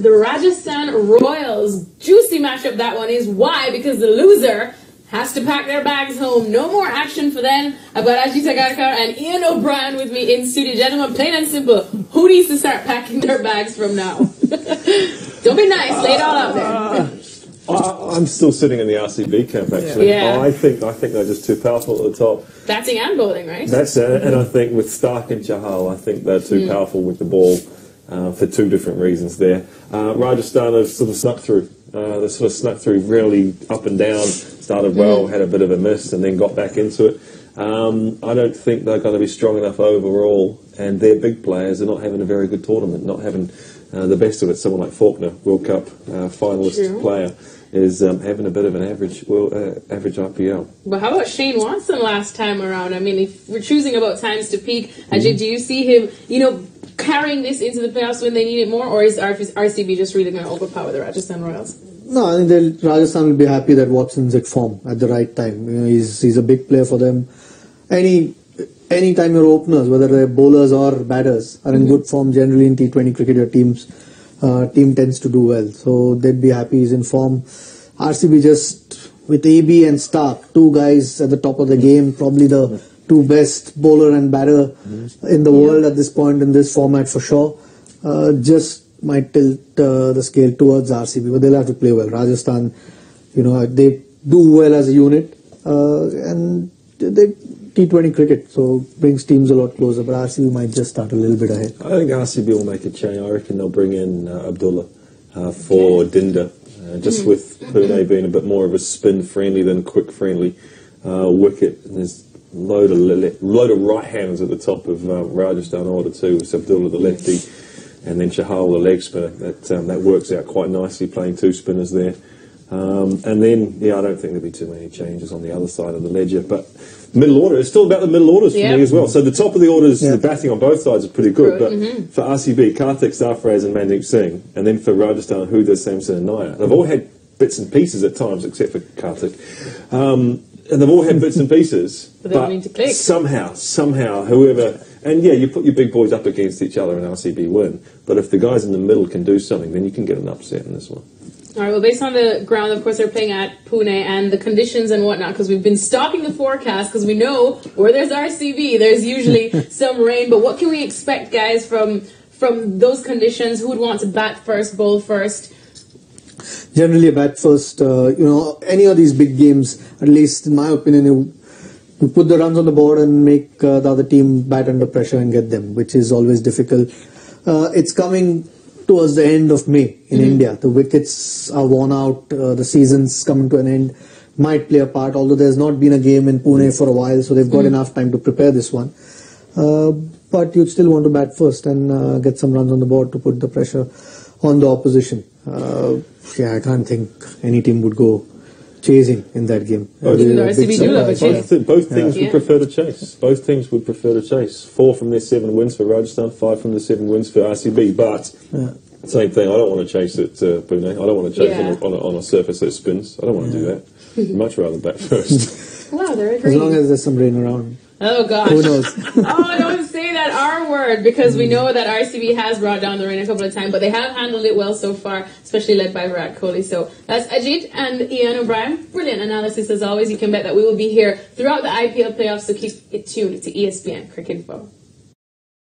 the Rajasthan Royals. Juicy matchup that one is. Why? Because the loser has to pack their bags home. No more action for them. I've got Ajit Agarkar and Ian O'Brien with me in studio. Gentlemen, plain and simple, who needs to start packing their bags from now? Don't be nice. Lay it all out there. I'm still sitting in the RCB camp, actually. Yeah. I think they're just too powerful at the top. Batting and bowling, right? That's it. And I think with Stark and Chahal, I think they're too powerful with the ball for two different reasons there. Rajasthan have sort of snuck through. They sort of snuck through really up and down, started well, had a bit of a miss, and then got back into it. I don't think they're going to be strong enough overall, and their big players are not having a very good tournament, not having the best of it. Someone like Faulkner, World Cup finalist player, is having a bit of an average IPL. But how about Shane Watson last time around? I mean, if we're choosing about times to peak, Ajay, do you see him, carrying this into the playoffs when they need it more, or is RCB just really going to overpower the Rajasthan Royals? No, I think Rajasthan will be happy that Watson's at form at the right time. He's a big player for them. Any time your openers, whether they're bowlers or batters, are in good form, generally in T20 cricket, your team tends to do well. So they'd be happy he's in form. RCB just, with AB and Stark, two guys at the top of the game, probably the two best bowler and batter in the world at this point in this format for sure. Just might tilt the scale towards RCB, but they'll have to play well. Rajasthan, they do well as a unit, and they T20 cricket, so brings teams a lot closer, but RCB might just start a little bit ahead. I think RCB will make a change. I reckon they'll bring in Abdullah for Dinder, just with Pune being a bit more of a spin-friendly than quick-friendly wicket. There's a load of right-handers at the top of Rajasthan order too. It's Abdullah the lefty, and then Chahal the leg spinner. That works out quite nicely, playing two spinners there. And then, I don't think there'll be too many changes on the other side of the ledger, but middle order, it's still about the middle orders for me as well. So the top of the orders, the batting on both sides is pretty good, but for RCB, Karthik, Sarfaraz and Mandeep Singh, and then for Rajasthan, Huda, Samson and Nair. They've all had bits and pieces at times, except for Karthik. And they've all had bits and pieces, but somehow, whoever... And you put your big boys up against each other and RCB win, but if the guys in the middle can do something, then you can get an upset in this one. All right, well, based on the ground, of course, they're playing at Pune and the conditions and whatnot, because we've been stalking the forecast, because we know where there's RCB, there's usually some rain. But what can we expect, guys, from those conditions? Who would want to bat first, bowl first? Generally, a bat first. Any of these big games, at least in my opinion, you put the runs on the board and make the other team bat under pressure and get them, which is always difficult. It's coming towards the end of May in India. The wickets are worn out, the season's coming to an end, might play a part, although there's not been a game in Pune for a while, so they've got enough time to prepare this one. But you'd still want to bat first and get some runs on the board to put the pressure on the opposition. I can't think any team would go chasing in that game. Both teams would prefer to chase. Both teams would prefer to chase. 4 from their 7 wins for Rajasthan, 5 from their 7 wins for RCB. But same thing. I don't want to chase it Pune. I don't want to chase on a surface that spins. I don't want to do that. Much rather bat first. Wow, they're agreeing. As long as there's some rain around. Oh, gosh. Who knows? Don't say that R word, because we know that RCB has brought down the rain a couple of times, but they have handled it well so far, especially led by Virat Kohli. So that's Ajit and Ian O'Brien. Brilliant analysis as always. You can bet that we will be here throughout the IPL playoffs, so keep it tuned to ESPN Cricket Info.